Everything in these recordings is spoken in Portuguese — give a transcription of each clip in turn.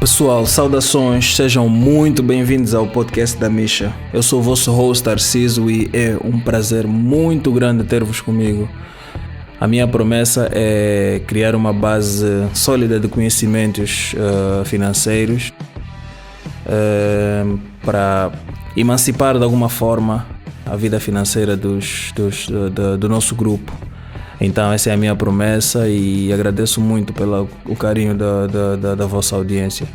Pessoal, saudações, sejam muito bem-vindos ao podcast da Misha. Eu sou o vosso host Arciso e é um prazer muito grande ter-vos comigo. A minha promessa é criar uma base sólida de conhecimentos financeiros para emancipar de alguma forma a vida financeira do nosso grupo. Então essa é a minha promessa e agradeço muito pelo carinho da vossa audiência.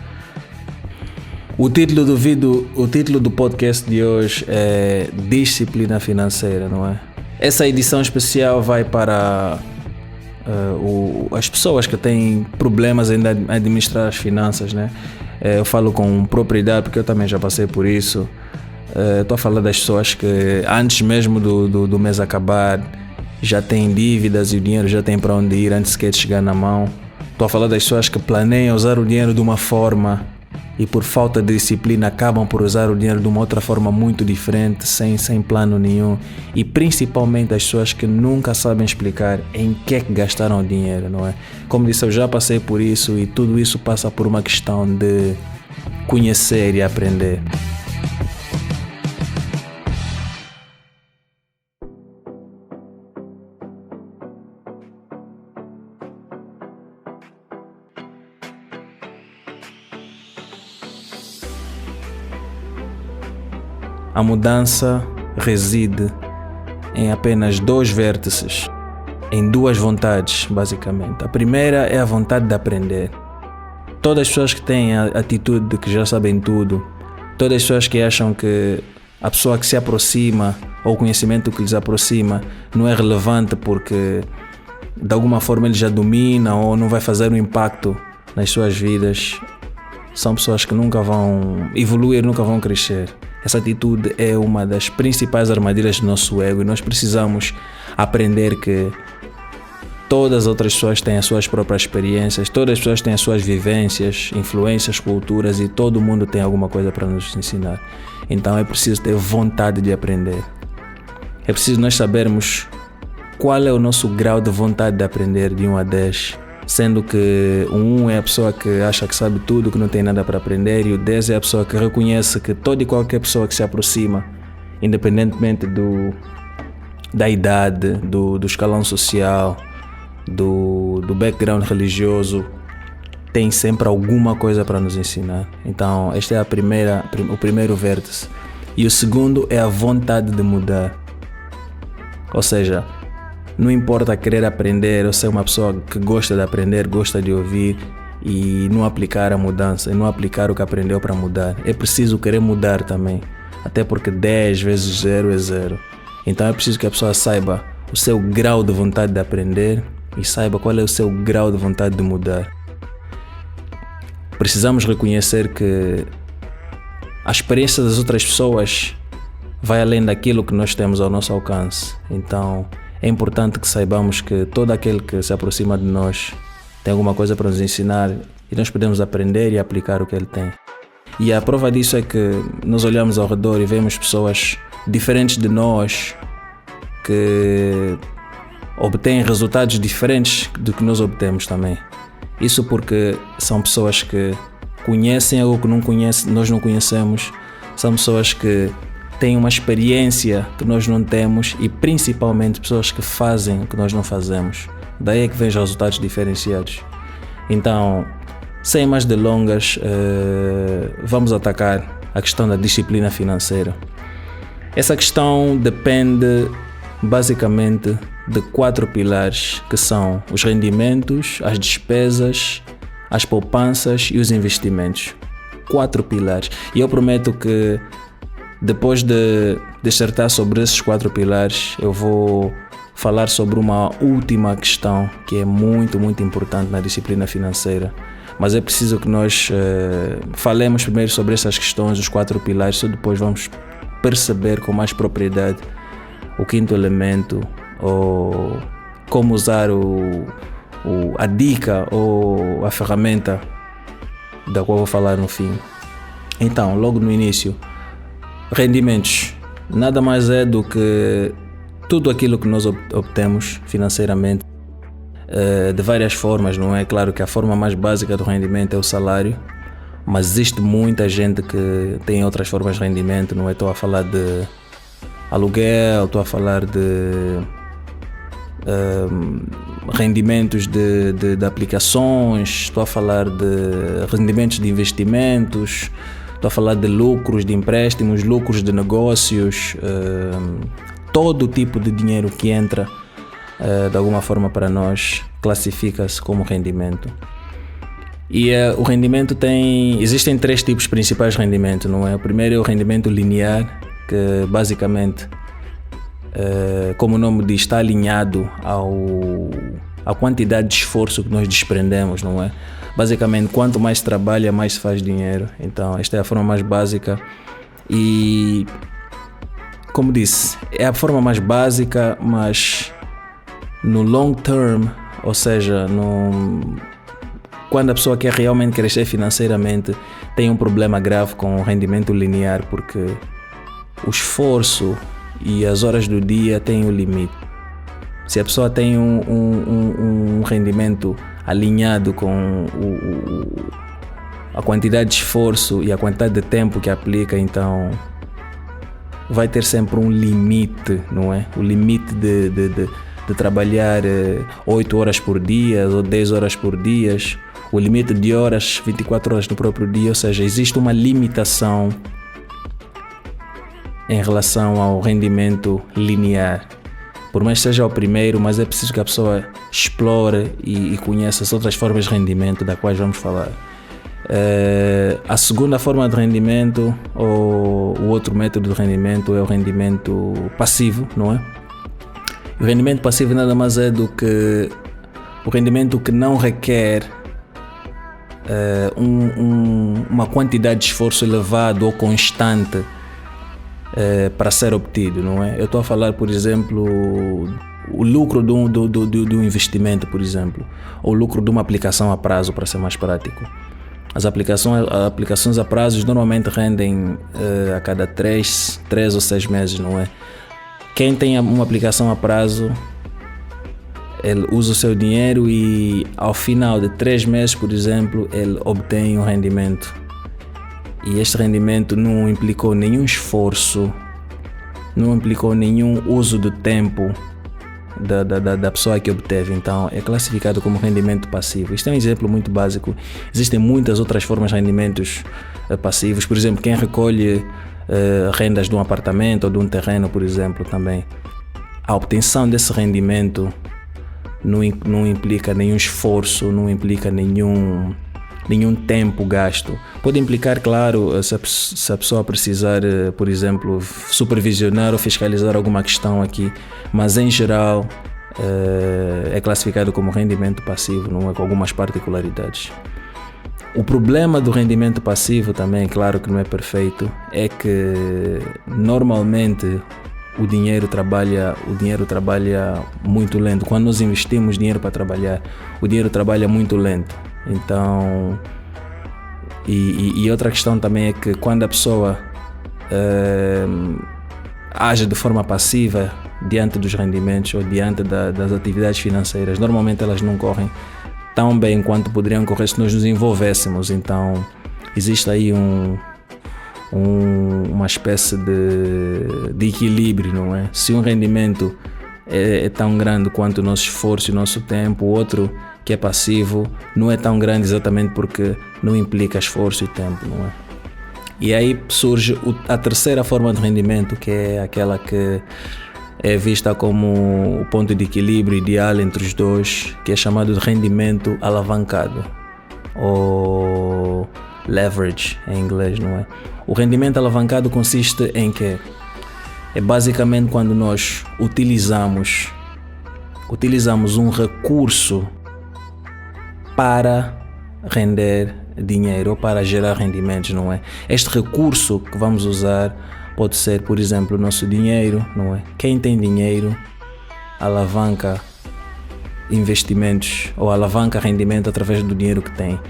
O título do podcast de hoje é Disciplina Financeira, não é? Essa edição especial vai para as pessoas que têm problemas em administrar as finanças, né? Eu falo com propriedade porque eu também já passei por isso. Estou a falar das pessoas que antes mesmo do mês acabar já têm dívidas e o dinheiro já tem para onde ir antes sequer de chegar na mão. Estou a falar das pessoas que planeiam usar o dinheiro de uma forma e por falta de disciplina acabam por usar o dinheiro de uma outra forma muito diferente, sem plano nenhum. E principalmente as pessoas que nunca sabem explicar em que é que gastaram o dinheiro, não é? Como disse, eu já passei por isso e tudo isso passa por uma questão de conhecer e aprender. A mudança reside em apenas dois vértices, em duas vontades, basicamente. A primeira é a vontade de aprender. Todas as pessoas que têm a atitude de que já sabem tudo, todas as pessoas que acham que a pessoa que se aproxima ou o conhecimento que lhes aproxima não é relevante porque de alguma forma ele já domina ou não vai fazer um impacto nas suas vidas, são pessoas que nunca vão evoluir, nunca vão crescer. Essa atitude é uma das principais armadilhas do nosso ego e nós precisamos aprender que todas as outras pessoas têm as suas próprias experiências, todas as pessoas têm as suas vivências, influências, culturas e todo mundo tem alguma coisa para nos ensinar. Então é preciso ter vontade de aprender. É preciso nós sabermos qual é o nosso grau de vontade de aprender de 1 a 10. Sendo que o 1 é a pessoa que acha que sabe tudo, que não tem nada para aprender, e o 10 é a pessoa que reconhece que toda e qualquer pessoa que se aproxima, independentemente da idade, do escalão social, do background religioso, tem sempre alguma coisa para nos ensinar. Então este é o primeiro vértice. E o segundo é a vontade de mudar. Ou seja, não importa querer aprender ou ser uma pessoa que gosta de aprender, gosta de ouvir e não aplicar a mudança, e não aplicar o que aprendeu para mudar. É preciso querer mudar também, até porque 10 vezes 0 é 0. Então é preciso que a pessoa saiba o seu grau de vontade de aprender e saiba qual é o seu grau de vontade de mudar. Precisamos reconhecer que a experiência das outras pessoas vai além daquilo que nós temos ao nosso alcance. Então é importante que saibamos que todo aquele que se aproxima de nós tem alguma coisa para nos ensinar e nós podemos aprender e aplicar o que ele tem. E a prova disso é que nós olhamos ao redor e vemos pessoas diferentes de nós que obtêm resultados diferentes do que nós obtemos também. Isso porque são pessoas que conhecem algo que nós não conhecemos, são pessoas que têm uma experiência que nós não temos e principalmente pessoas que fazem o que nós não fazemos. Daí é que vem os resultados diferenciados. Então, sem mais delongas, vamos atacar a questão da disciplina financeira. Essa questão depende basicamente de 4 pilares, que são os rendimentos, as despesas, as poupanças e os investimentos. 4 pilares. E eu prometo que depois de dissertar sobre esses 4 pilares, eu vou falar sobre uma última questão que é muito, muito importante na disciplina financeira. Mas é preciso que nós falemos primeiro sobre essas questões, os 4 pilares, só depois vamos perceber com mais propriedade o 5º elemento, ou como usar a dica ou a ferramenta da qual vou falar no fim. Então, logo no início, rendimentos nada mais é do que tudo aquilo que nós obtemos financeiramente de várias formas, não é? Claro que a forma mais básica do rendimento é o salário, mas existe muita gente que tem outras formas de rendimento, não é? Estou a falar de aluguel, estou a falar de rendimentos de aplicações, estou a falar de rendimentos de investimentos, estou a falar de lucros de empréstimos, lucros de negócios, todo tipo de dinheiro que entra de alguma forma para nós classifica-se como rendimento. E o rendimento existem 3 tipos principais de rendimento, não é? O primeiro é o rendimento linear, que basicamente, como o nome diz, está alinhado à quantidade de esforço que nós desprendemos, não é? Basicamente, quanto mais se trabalha, mais se faz dinheiro. Então, esta é a forma mais básica e, como disse, é a forma mais básica, mas no long term, ou seja, quando a pessoa quer realmente crescer financeiramente, tem um problema grave com o rendimento linear, porque o esforço e as horas do dia têm um limite. Se a pessoa tem um rendimento alinhado com a quantidade de esforço e a quantidade de tempo que aplica, então vai ter sempre um limite, não é? O limite de trabalhar 8 horas por dia ou 10 horas por dia, o limite de horas, 24 horas no próprio dia, ou seja, existe uma limitação em relação ao rendimento linear. Por mais que seja o primeiro, mas é preciso que a pessoa explore e conheça as outras formas de rendimento das quais vamos falar. A segunda forma de rendimento, ou o outro método de rendimento, é o rendimento passivo, não é? O rendimento passivo nada mais é do que o rendimento que não requer uma quantidade de esforço elevado ou constante para ser obtido, não é? Eu estou a falar, por exemplo, o lucro de um investimento, por exemplo, ou o lucro de uma aplicação a prazo, para ser mais prático. As aplicações a prazos normalmente rendem a cada 3 ou 6 meses, não é? Quem tem uma aplicação a prazo, ele usa o seu dinheiro e ao final de 3 meses, por exemplo, ele obtém um rendimento. E este rendimento não implicou nenhum esforço, não implicou nenhum uso do tempo da pessoa que obteve. Então é classificado como rendimento passivo. Isto é um exemplo muito básico. Existem muitas outras formas de rendimentos passivos. Por exemplo, quem recolhe rendas de um apartamento ou de um terreno, por exemplo, também. A obtenção desse rendimento não implica nenhum esforço, não implica nenhum tempo gasto. Pode implicar, claro, se a pessoa precisar, por exemplo, supervisionar ou fiscalizar alguma questão aqui, mas em geral é classificado como rendimento passivo, não é, com algumas particularidades. O problema do rendimento passivo também, claro que não é perfeito, é que normalmente o dinheiro trabalha muito lento. Quando nós investimos dinheiro para trabalhar, o dinheiro trabalha muito lento. Então, e outra questão também é que quando a pessoa age de forma passiva diante dos rendimentos ou diante das atividades financeiras, normalmente elas não correm tão bem quanto poderiam correr se nós nos envolvêssemos. Então existe aí uma espécie de equilíbrio, não é? Se um rendimento é tão grande quanto o nosso esforço e o nosso tempo, o outro que é passivo não é tão grande exatamente porque não implica esforço e tempo, não é? E aí surge a terceira forma de rendimento, que é aquela que é vista como o ponto de equilíbrio ideal entre os dois, que é chamado de rendimento alavancado, ou leverage em inglês, não é? O rendimento alavancado consiste em que é basicamente quando nós utilizamos um recurso para render dinheiro ou para gerar rendimentos, não é? Este recurso que vamos usar pode ser, por exemplo, o nosso dinheiro, não é? Quem tem dinheiro alavanca investimentos ou alavanca rendimento através do dinheiro que tem.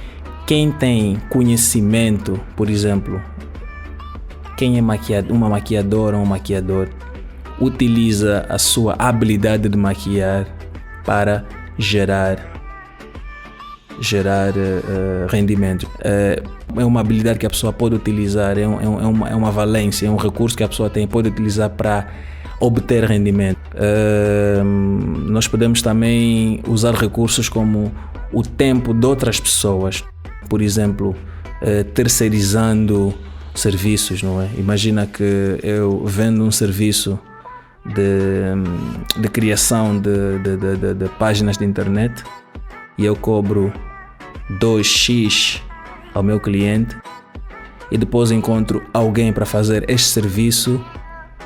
Quem tem conhecimento, por exemplo, quem é uma maquiadora ou um maquiador, utiliza a sua habilidade de maquiar para gerar gerar rendimento. É uma habilidade que a pessoa pode utilizar, é uma valência, é um recurso que a pessoa pode utilizar para obter rendimento. Nós podemos também usar recursos como o tempo de outras pessoas, por exemplo, terceirizando serviços, não é? Imagina que eu vendo um serviço de criação de páginas de internet e eu cobro 2x ao meu cliente e depois encontro alguém para fazer este serviço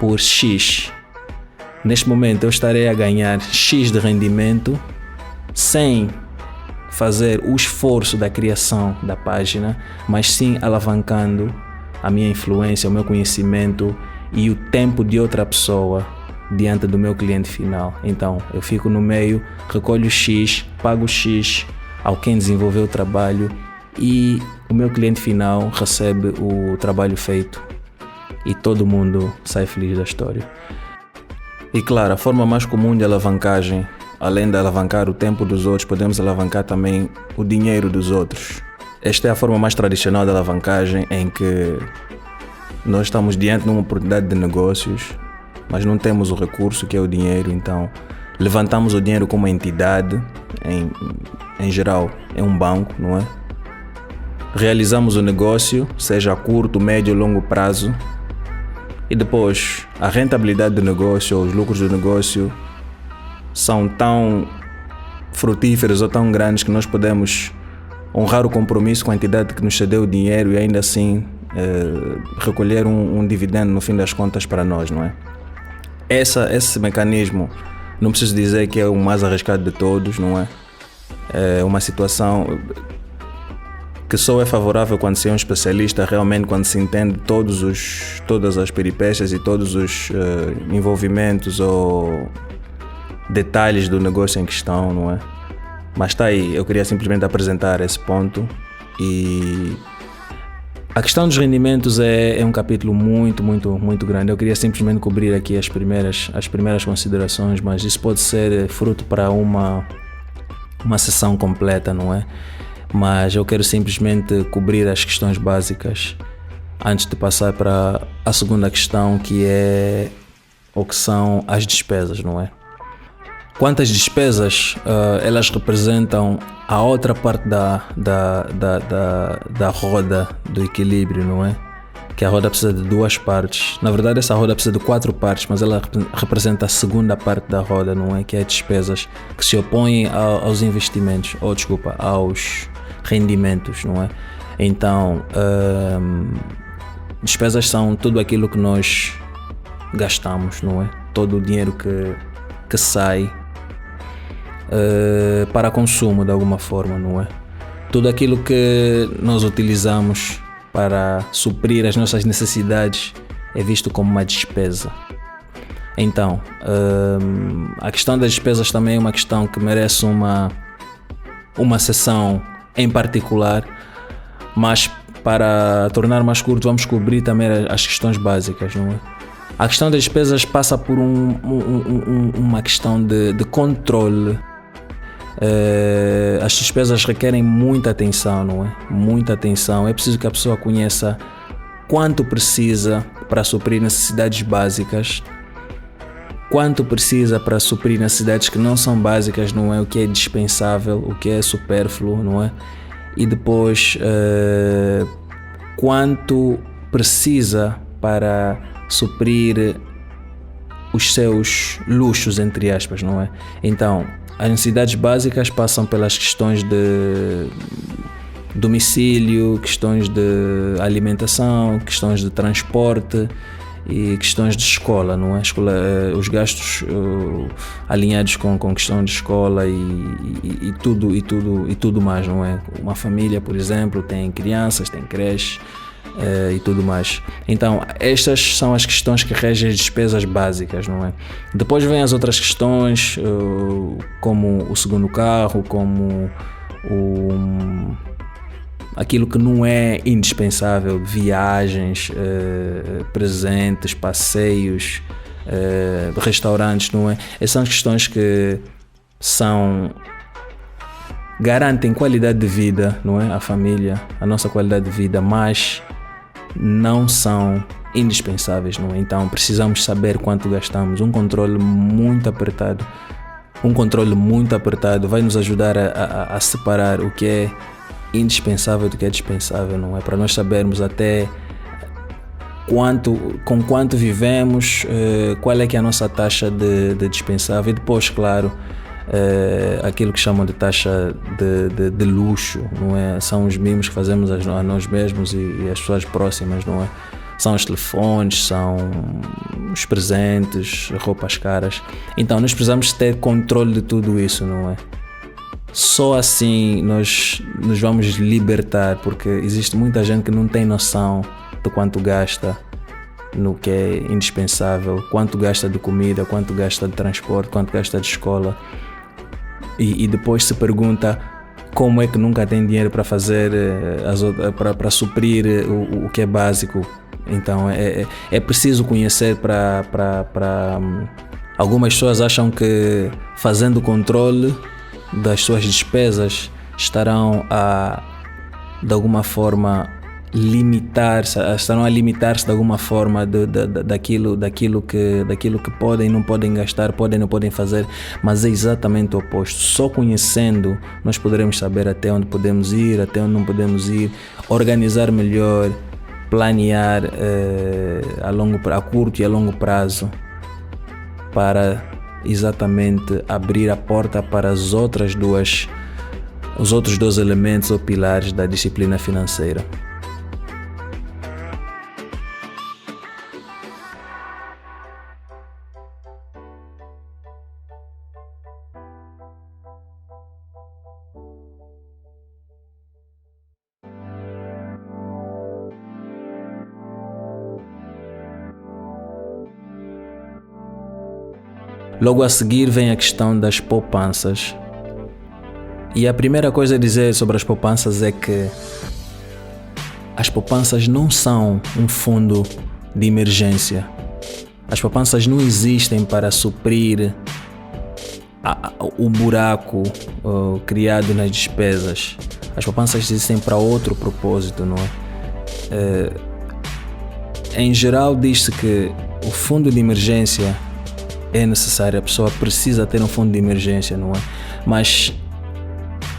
por x. Neste momento eu estarei a ganhar x de rendimento sem fazer o esforço da criação da página, mas sim alavancando a minha influência, o meu conhecimento e o tempo de outra pessoa diante do meu cliente final. Então eu fico no meio, recolho x, pago x ao quem desenvolveu o trabalho e o meu cliente final recebe o trabalho feito e todo mundo sai feliz da história. E claro, a forma mais comum de alavancagem, além de alavancar o tempo dos outros, podemos alavancar também o dinheiro dos outros. Esta é a forma mais tradicional de alavancagem, em que nós estamos diante de uma oportunidade de negócios, mas não temos o recurso que é o dinheiro, então levantamos o dinheiro como uma entidade, em geral é um banco, não é? Realizamos o negócio, seja a curto, médio ou longo prazo, e depois a rentabilidade do negócio ou os lucros do negócio são tão frutíferos ou tão grandes que nós podemos honrar o compromisso com a entidade que nos cedeu o dinheiro e ainda assim recolher um dividendo no fim das contas para nós, não é? Esse mecanismo, não preciso dizer que é o mais arriscado de todos, não é? É uma situação que só é favorável quando se é um especialista, realmente quando se entende todas as peripécias e todos os envolvimentos ou detalhes do negócio em questão, não é? Mas está aí, eu queria simplesmente apresentar esse ponto. E a questão dos rendimentos é um capítulo muito grande. Eu queria simplesmente cobrir aqui as primeiras considerações, mas isso pode ser fruto para uma sessão completa, não é? Mas eu quero simplesmente cobrir as questões básicas antes de passar para a segunda questão, que é o que são as despesas, não é? Quantas despesas elas representam a outra parte da roda do equilíbrio, não é? Que a roda precisa de duas partes. Na verdade, essa roda precisa de 4 partes, mas ela representa a segunda parte da roda, não é? Que é despesas que se opõem aos investimentos, aos rendimentos, não é? Então, despesas são tudo aquilo que nós gastamos, não é? Todo o dinheiro que sai para consumo de alguma forma, não é? Tudo aquilo que nós utilizamos para suprir as nossas necessidades é visto como uma despesa. Então, a questão das despesas também é uma questão que merece uma sessão em particular, mas para tornar mais curto vamos cobrir também as questões básicas, não é? A questão das despesas passa por uma questão de controle. As despesas requerem muita atenção, não é? Muita atenção. É preciso que a pessoa conheça quanto precisa para suprir necessidades básicas, quanto precisa para suprir necessidades que não são básicas, não é? O que é dispensável, o que é supérfluo, não é? E depois quanto precisa para suprir os seus luxos, entre aspas, não é? Então, as necessidades básicas passam pelas questões de domicílio, questões de alimentação, questões de transporte e questões de escola, não é? Os gastos alinhados com questão de escola e tudo mais, não é? Uma família, por exemplo, tem crianças, tem creche e tudo mais. Então, estas são as questões que regem as despesas básicas, não é? Depois vêm as outras questões, como o segundo carro, como aquilo que não é indispensável, viagens, presentes, passeios, restaurantes, não é? Essas são as questões que são garantem qualidade de vida, não é? A família, a nossa qualidade de vida, mas não são indispensáveis, não é? Então precisamos saber quanto gastamos. Um controle muito apertado vai nos ajudar a separar o que é indispensável do que é dispensável, não é? Para nós sabermos até com quanto vivemos, qual é que é a nossa taxa de dispensável, e depois, claro, aquilo que chamam de taxa de luxo, não é? São os mimos que fazemos a nós mesmos e as pessoas próximas, não é? São os telefones, são os presentes, roupas caras. Então nós precisamos ter controle de tudo isso, não é? Só assim nós nos vamos libertar, porque existe muita gente que não tem noção de quanto gasta no que é indispensável, quanto gasta de comida, quanto gasta de transporte, quanto gasta de escola, e depois se pergunta como é que nunca tem dinheiro para fazer para suprir o que é básico. Então é preciso conhecer para algumas pessoas acham que fazendo controle das suas despesas estarão de alguma forma estarão a limitar-se de alguma forma daquilo que podem e não podem gastar, podem e não podem fazer, mas é exatamente o oposto. Só conhecendo nós poderemos saber até onde podemos ir, até onde não podemos ir, organizar melhor, planear a curto e a longo prazo, para exatamente abrir a porta para os outros dois elementos ou pilares da disciplina financeira. Logo a seguir vem a questão das poupanças. E a primeira coisa a dizer sobre as poupanças é que as poupanças não são um fundo de emergência. As poupanças não existem para suprir o buraco criado nas despesas. As poupanças existem para outro propósito, não é? Em geral diz-se que o fundo de emergência é necessário, a pessoa precisa ter um fundo de emergência, não é? Mas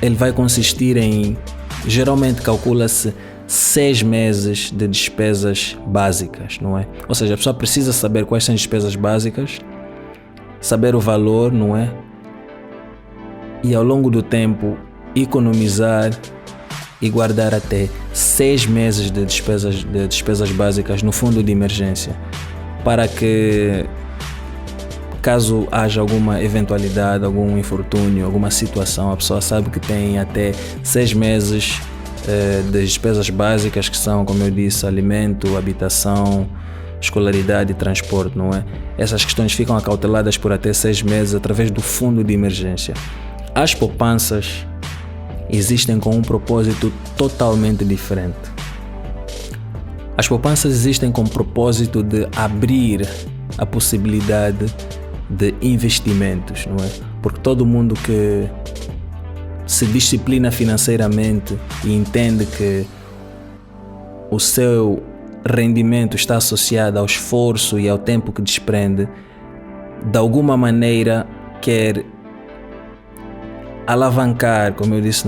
ele vai consistir em, geralmente calcula-se 6 meses de despesas básicas, não é? Ou seja, a pessoa precisa saber quais são as despesas básicas, saber o valor, não é? E ao longo do tempo economizar e guardar até 6 meses de despesas básicas no fundo de emergência, para que caso haja alguma eventualidade, algum infortúnio, alguma situação, a pessoa sabe que tem até 6 meses de despesas básicas, que são, como eu disse, alimento, habitação, escolaridade e transporte, não é? Essas questões ficam acauteladas por até 6 meses através do fundo de emergência. As poupanças existem com um propósito totalmente diferente. As poupanças existem com o propósito de abrir a possibilidade de investimentos, não é? Porque todo mundo que se disciplina financeiramente e entende que o seu rendimento está associado ao esforço e ao tempo que desprende, de alguma maneira quer alavancar, como eu disse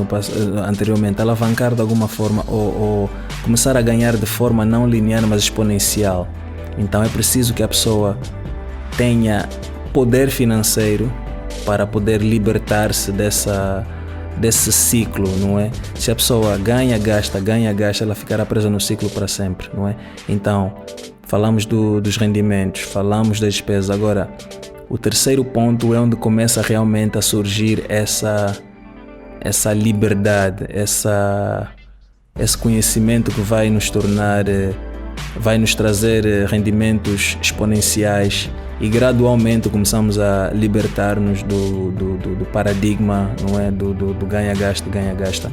anteriormente, alavancar de alguma forma ou começar a ganhar de forma não linear, mas exponencial. Então é preciso que a pessoa tenha poder financeiro para poder libertar-se desse ciclo, não é? Se a pessoa ganha, gasta, ela ficará presa no ciclo para sempre, não é? Então, falamos dos rendimentos, falamos das despesas. Agora, o terceiro ponto é onde começa realmente a surgir essa liberdade, esse conhecimento que vai nos trazer rendimentos exponenciais, e gradualmente começamos a libertar-nos do paradigma, não é? Do ganha-gasta.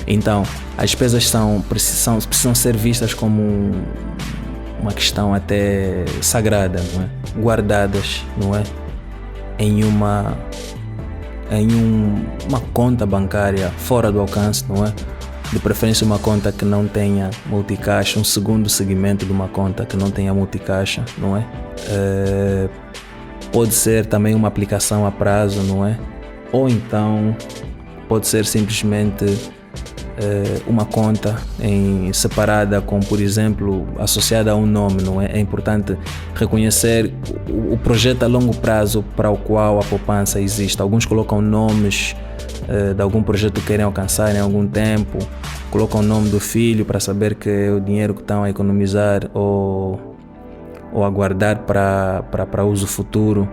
Então, as despesas precisam ser vistas como uma questão até sagrada, não é? Guardadas, não é? em uma conta bancária fora do alcance, não é? De preferência uma conta que não tenha multicaixa, um segundo segmento de uma conta que não tenha multicaixa, não é? Pode ser também uma aplicação a prazo, não é? Ou então pode ser simplesmente uma conta separada com, por exemplo, associada a um nome, não é? É importante reconhecer o projeto a longo prazo para o qual a poupança existe. Alguns colocam nomes de algum projeto que querem alcançar em algum tempo, colocam o nome do filho para saber que é o dinheiro que estão a economizar ou a guardar para uso futuro.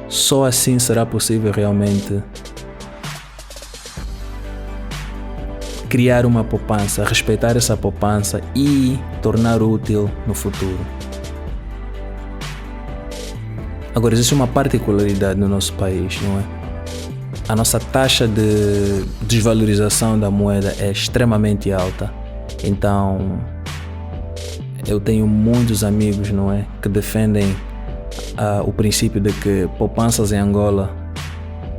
Só assim será possível realmente criar uma poupança, respeitar essa poupança e tornar útil no futuro. Agora, existe uma particularidade no nosso país, não é? A nossa taxa de desvalorização da moeda é extremamente alta. Então, eu tenho muitos amigos, não é, que defendem o princípio de que poupanças em Angola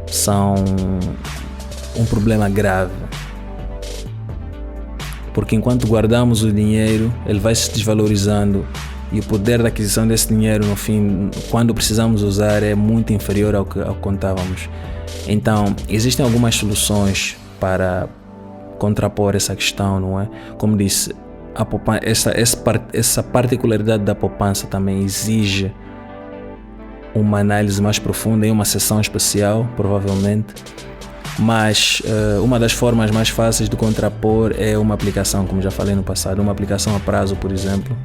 são um problema grave. Porque enquanto guardamos o dinheiro, ele vai se desvalorizando e o poder da aquisição desse dinheiro, no fim, quando precisamos usar, é muito inferior ao que contávamos. Então, existem algumas soluções para contrapor essa questão, não é? Como disse, essa particularidade da poupança também exige uma análise mais profunda em uma sessão especial, provavelmente. Mas uma das formas mais fáceis de contrapor é uma aplicação, como já falei no passado, uma aplicação a prazo, por exemplo,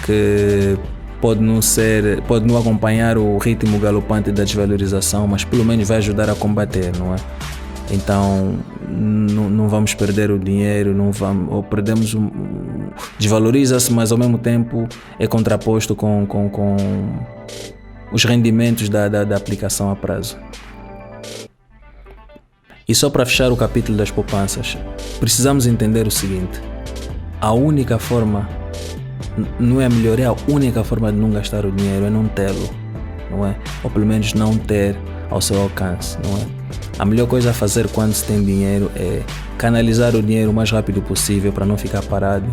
que pode não acompanhar o ritmo galopante da desvalorização, mas pelo menos vai ajudar a combater, não é? Então não vamos perder o dinheiro, ou perdemos, desvaloriza-se, mas ao mesmo tempo é contraposto com os rendimentos da aplicação a prazo. E só para fechar o capítulo das poupanças, precisamos entender o seguinte: a única forma, não é a melhor, é a única forma de não gastar o dinheiro é não tê-lo, não é? Ou pelo menos não ter ao seu alcance, não é? A melhor coisa a fazer quando se tem dinheiro é canalizar o dinheiro o mais rápido possível para não ficar parado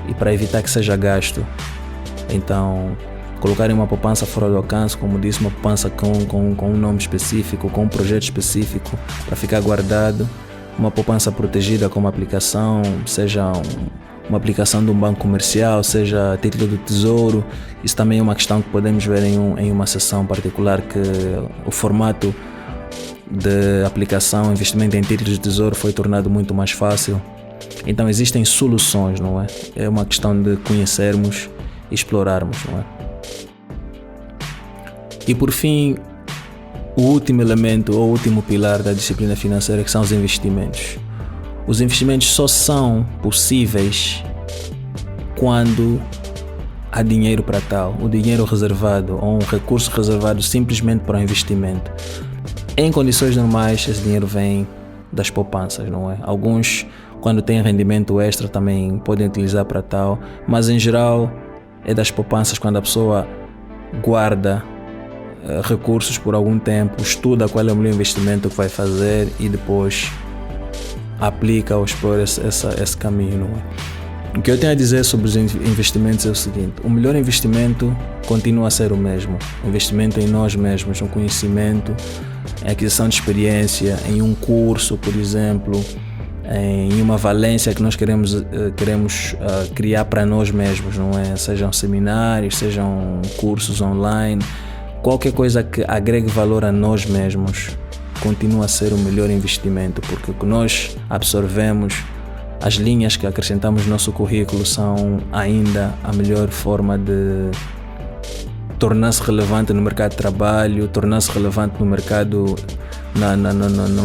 e para evitar que seja gasto. Então, colocar em uma poupança fora do alcance, como disse, uma poupança com um nome específico, com um projeto específico para ficar guardado, uma poupança protegida com uma aplicação, seja uma aplicação de um banco comercial, seja título do tesouro. Isso também é uma questão que podemos ver em uma sessão particular, que o formato de aplicação, investimento em títulos de tesouro foi tornado muito mais fácil. Então existem soluções, não é? É uma questão de conhecermos e explorarmos, não é? E por fim, o último elemento ou o último pilar da disciplina financeira, que são os investimentos. Os investimentos só são possíveis quando há dinheiro para tal, o dinheiro reservado ou um recurso reservado simplesmente para o investimento. Em condições normais, esse dinheiro vem das poupanças, não é? Alguns, quando têm rendimento extra, também podem utilizar para tal, mas em geral é das poupanças, quando a pessoa guarda recursos por algum tempo, estuda qual é o melhor investimento que vai fazer e depois aplica ou explora esse caminho, não é? O que eu tenho a dizer sobre os investimentos é o seguinte: o melhor investimento continua a ser o mesmo. O investimento em nós mesmos, no conhecimento, em aquisição de experiência, em um curso, por exemplo, em uma valência que nós queremos criar para nós mesmos, não é? Sejam seminários, sejam cursos online, qualquer coisa que agregue valor a nós mesmos continua a ser o melhor investimento, porque o que nós absorvemos, as linhas que acrescentamos no nosso currículo, são ainda a melhor forma de tornar-se relevante no mercado de trabalho, tornar-se relevante no mercado,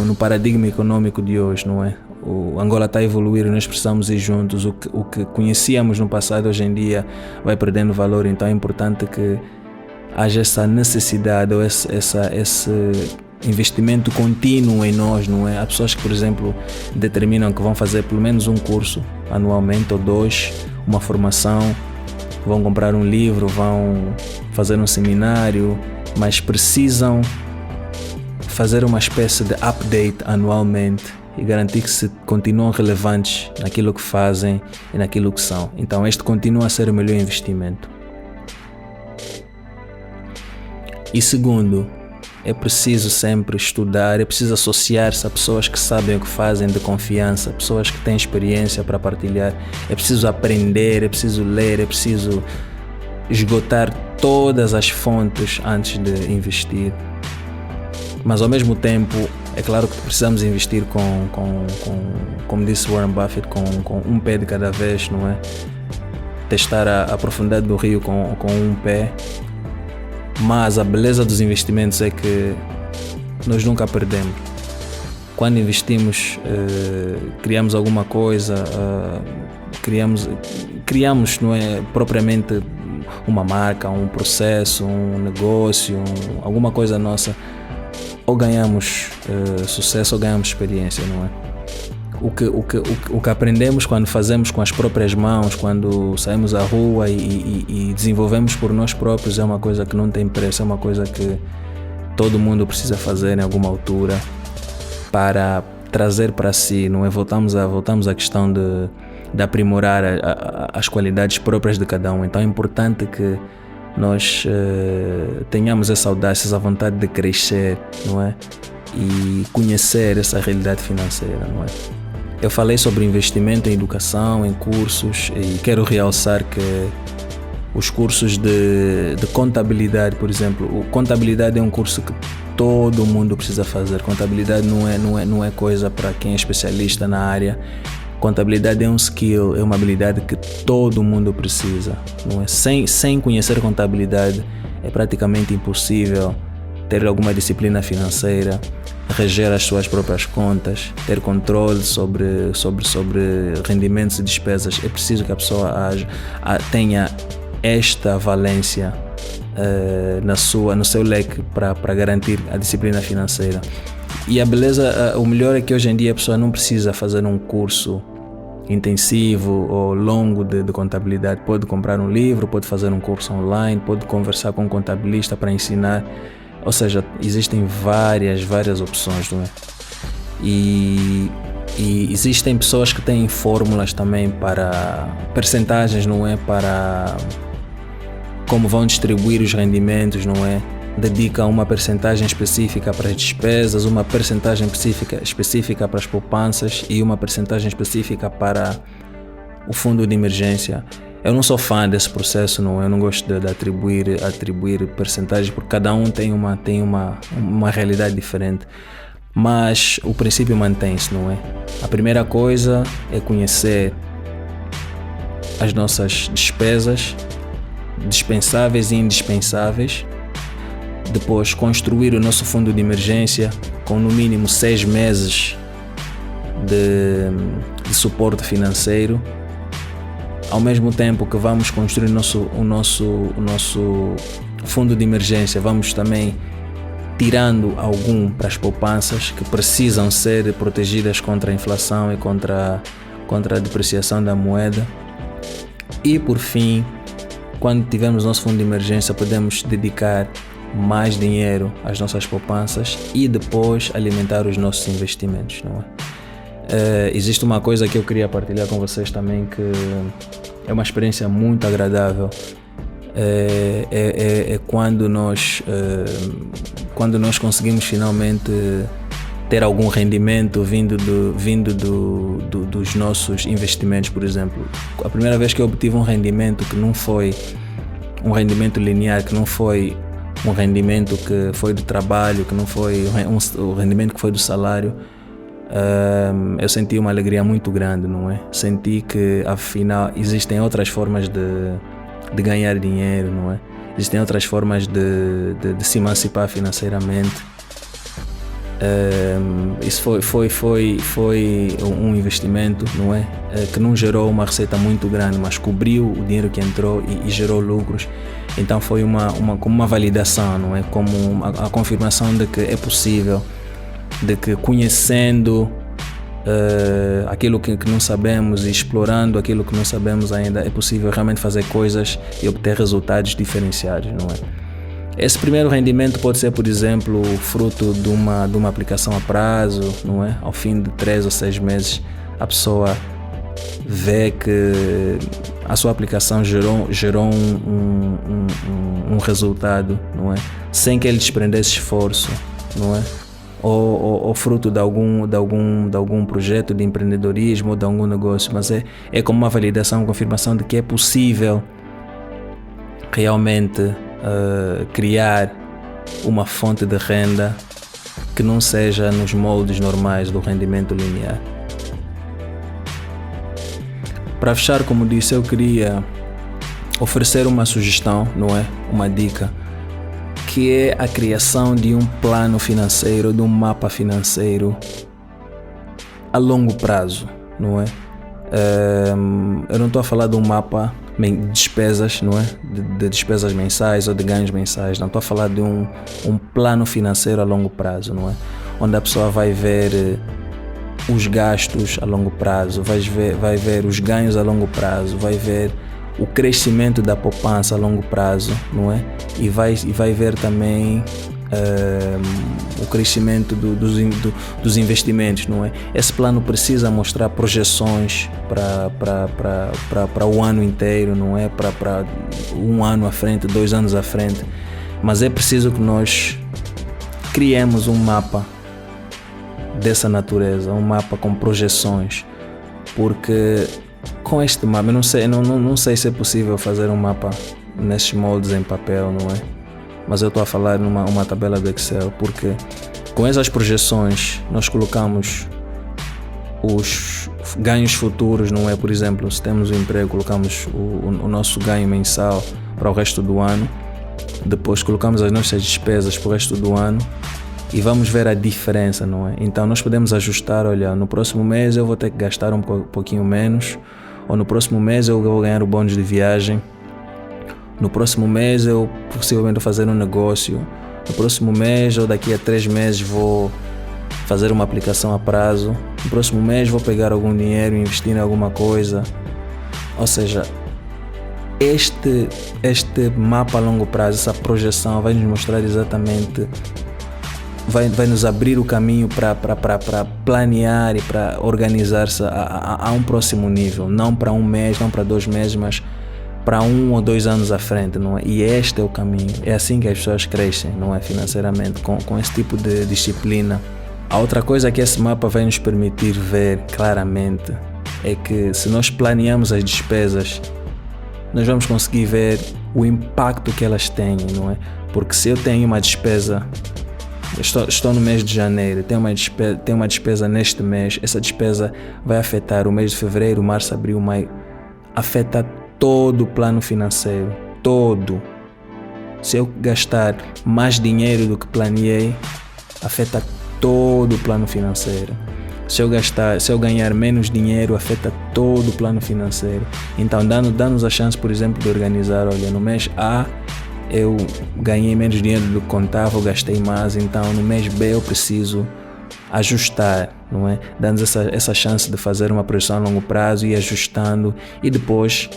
no paradigma econômico de hoje, não é? O Angola está a evoluir e nós precisamos ir juntos. O que conhecíamos no passado, hoje em dia, vai perdendo valor. Então é importante que haja essa necessidade ou esse investimento contínuo em nós, não é? Há pessoas que, por exemplo, determinam que vão fazer pelo menos um curso anualmente ou 2, uma formação, vão comprar um livro, vão fazer um seminário mas precisam fazer uma espécie de update anualmente e garantir que se continuam relevantes naquilo que fazem e naquilo que são. Então este continua a ser o melhor investimento. E segundo, é preciso sempre estudar, é preciso associar-se a pessoas que sabem o que fazem, de confiança, pessoas que têm experiência para partilhar. É preciso aprender, é preciso ler, é preciso esgotar todas as fontes antes de investir. Mas ao mesmo tempo, é claro que precisamos investir como disse Warren Buffett, com um pé de cada vez, não é? Testar a profundidade do rio com um pé. Mas a beleza dos investimentos é que nós nunca perdemos. Quando investimos, criamos alguma coisa, criamos não é propriamente uma marca, um processo, um negócio, alguma coisa nossa. Ou ganhamos sucesso ou ganhamos experiência, não é? O que aprendemos quando fazemos com as próprias mãos, quando saímos à rua e desenvolvemos por nós próprios, é uma coisa que não tem preço, é uma coisa que todo mundo precisa fazer em alguma altura para trazer para si, não é? Voltamos à questão de aprimorar as qualidades próprias de cada um. Então é importante que nós tenhamos essa audácia, essa vontade de crescer, não é? E conhecer essa realidade financeira, não é? Eu falei sobre investimento em educação, em cursos, e quero realçar que os cursos de contabilidade, por exemplo, contabilidade é um curso que todo mundo precisa fazer. Contabilidade não é coisa para quem é especialista na área. Contabilidade é um skill, é uma habilidade que todo mundo precisa, não é? Sem conhecer contabilidade é praticamente impossível ter alguma disciplina financeira, reger as suas próprias contas, ter controle sobre rendimentos e despesas. É preciso que a pessoa tenha esta valência no seu leque para garantir a disciplina financeira. E a beleza, o melhor é que hoje em dia a pessoa não precisa fazer um curso intensivo ou longo de contabilidade. Pode comprar um livro, pode fazer um curso online, pode conversar com um contabilista para ensinar. Ou seja, existem várias opções, não é? E existem pessoas que têm fórmulas também para percentagens, não é? Para como vão distribuir os rendimentos, não é? Dedicam uma percentagem específica para as despesas, uma percentagem específica para as poupanças e uma percentagem específica para o fundo de emergência. Eu não sou fã desse processo, não. Eu não gosto de atribuir percentagens, porque cada um tem uma realidade diferente. Mas o princípio mantém-se, não é? A primeira coisa é conhecer as nossas despesas dispensáveis e indispensáveis. Depois construir o nosso fundo de emergência com no mínimo 6 meses de suporte financeiro. Ao mesmo tempo que vamos construir o nosso fundo de emergência, vamos também tirando algum para as poupanças que precisam ser protegidas contra a inflação e contra a depreciação da moeda. E por fim, quando tivermos nosso fundo de emergência, podemos dedicar mais dinheiro às nossas poupanças e depois alimentar os nossos investimentos, não é? Existe uma coisa que eu queria partilhar com vocês também, que é uma experiência muito agradável. É quando nós conseguimos finalmente ter algum rendimento vindo dos nossos investimentos, por exemplo. A primeira vez que eu obtive um rendimento que não foi um rendimento linear, que não foi um rendimento que foi do trabalho, que não foi um rendimento que foi do salário, eu senti uma alegria muito grande, não é? Senti que afinal existem outras formas de ganhar dinheiro, não é? Existem outras formas de se emancipar financeiramente. Isso foi um investimento, não é? Que não gerou uma receita muito grande, mas cobriu o dinheiro que entrou e gerou lucros. Então foi como uma validação, não é? Como a confirmação de que é possível, de que conhecendo aquilo que não sabemos e explorando aquilo que não sabemos ainda, é possível realmente fazer coisas e obter resultados diferenciados, não é? Esse primeiro rendimento pode ser, por exemplo, fruto de uma aplicação a prazo, não é? Ao fim de 3 ou 6 meses, a pessoa vê que a sua aplicação gerou um resultado, não é? Sem que ele desprendesse esforço, não é? Ou fruto de algum projeto de empreendedorismo ou de algum negócio, mas é como uma validação, confirmação de que é possível realmente criar uma fonte de renda que não seja nos moldes normais do rendimento linear. Para fechar, como disse, eu queria oferecer uma sugestão, não é? Uma dica, que é a criação de um plano financeiro, de um mapa financeiro a longo prazo, não é? Eu não estou a falar de um mapa de despesas, não é? De despesas mensais ou de ganhos mensais, não estou a falar de um plano financeiro a longo prazo, não é? Onde a pessoa vai ver os gastos a longo prazo, vai ver os ganhos a longo prazo, vai ver o crescimento da poupança a longo prazo, não é? E vai ver também o crescimento dos investimentos, não é? Esse plano precisa mostrar projeções para o ano inteiro, não é? Para 1 ano à frente, 2 anos à frente, mas é preciso que nós criemos um mapa dessa natureza, um mapa com projeções, porque com este mapa, eu não sei se é possível fazer um mapa nesses moldes em papel, não é? Mas eu estou a falar numa tabela do Excel, porque com essas projeções nós colocamos os ganhos futuros, não é? Por exemplo, se temos um emprego, colocamos o nosso ganho mensal para o resto do ano, depois colocamos as nossas despesas para o resto do ano e vamos ver a diferença, não é? Então nós podemos ajustar, olha, no próximo mês eu vou ter que gastar um pouquinho menos, ou no próximo mês eu vou ganhar o bônus de viagem, no próximo mês eu possivelmente vou fazer um negócio, no próximo mês ou daqui a 3 meses vou fazer uma aplicação a prazo, no próximo mês vou pegar algum dinheiro e investir em alguma coisa. Ou seja, este mapa a longo prazo, essa projeção vai nos mostrar exatamente, vai nos abrir o caminho para planear e para organizar-se a um próximo nível, não para 1 mês, não para 2 meses, mas para 1 ou 2 anos à frente, não é? E este é o caminho, é assim que as pessoas crescem, não é? Financeiramente, com esse tipo de disciplina. A outra coisa que esse mapa vai nos permitir ver claramente é que se nós planeamos as despesas, nós vamos conseguir ver o impacto que elas têm, não é? Porque se eu tenho uma despesa, estou no mês de janeiro, tenho uma despesa neste mês, essa despesa vai afetar o mês de fevereiro, março, abril, maio, afeta todo o plano financeiro, todo. Se eu gastar mais dinheiro do que planeei, afeta todo o plano financeiro. Se eu ganhar menos dinheiro, afeta todo o plano financeiro. Então, dá-nos a chance, por exemplo, de organizar, olha, no mês A eu ganhei menos dinheiro do que contava, eu gastei mais, então no mês B eu preciso ajustar, não é? Dando-nos essa chance de fazer uma projeção a longo prazo e ir ajustando e depois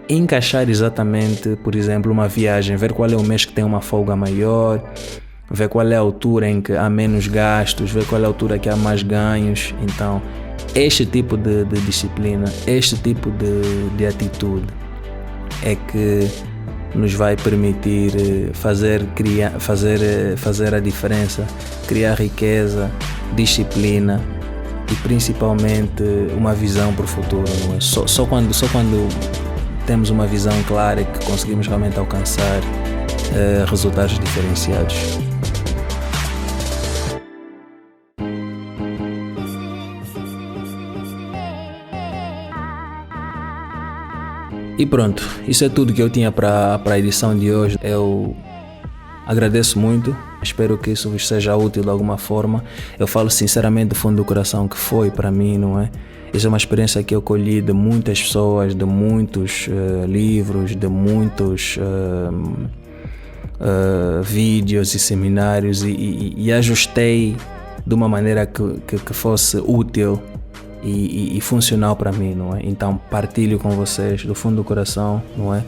encaixar exatamente, por exemplo, uma viagem, ver qual é o mês que tem uma folga maior, ver qual é a altura em que há menos gastos, ver qual é a altura que há mais ganhos. Então, este tipo de disciplina, este tipo de atitude é que nos vai permitir fazer a diferença, criar riqueza, disciplina e principalmente uma visão para o futuro, não é? Só quando temos uma visão clara que conseguimos realmente alcançar resultados diferenciados. E pronto, isso é tudo que eu tinha para a edição de hoje. Eu agradeço muito, espero que isso vos seja útil de alguma forma. Eu falo sinceramente do fundo do coração que foi para mim, não é? Isso é uma experiência que eu colhi de muitas pessoas, de muitos livros, de muitos vídeos e seminários e ajustei de uma maneira que fosse útil e funcional para mim, não é? Então partilho com vocês do fundo do coração, não é?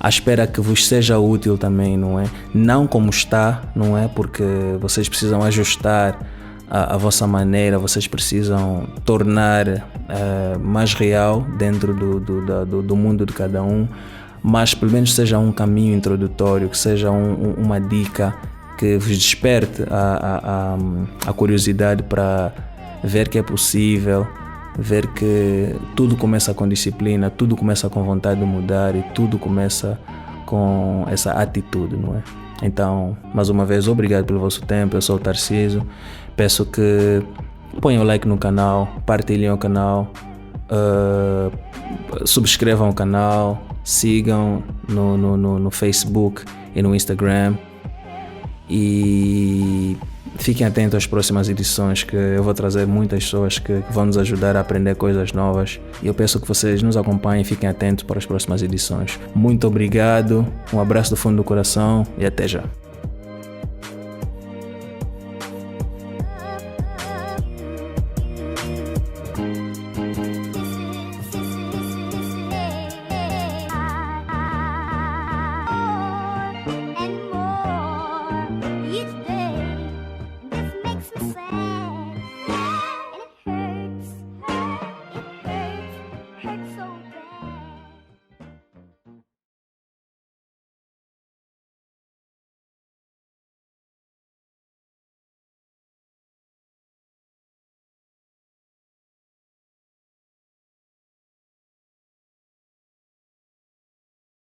à espera que vos seja útil também, não é? Não como está, não é? Porque vocês precisam ajustar a vossa maneira, vocês precisam tornar mais real dentro do mundo de cada um, mas pelo menos seja um caminho introdutório, que seja uma dica que vos desperte a curiosidade para ver que é possível, ver que tudo começa com disciplina, tudo começa com vontade de mudar e tudo começa com essa atitude, não é? Então, mais uma vez, obrigado pelo vosso tempo. Eu sou o Tarcísio. Peço que ponham o like no canal, partilhem o canal, subscrevam o canal, sigam no Facebook e no Instagram e fiquem atentos às próximas edições, que eu vou trazer muitas pessoas que vão nos ajudar a aprender coisas novas, e eu peço que vocês nos acompanhem e fiquem atentos para as próximas edições. Muito obrigado, um abraço do fundo do coração e até já.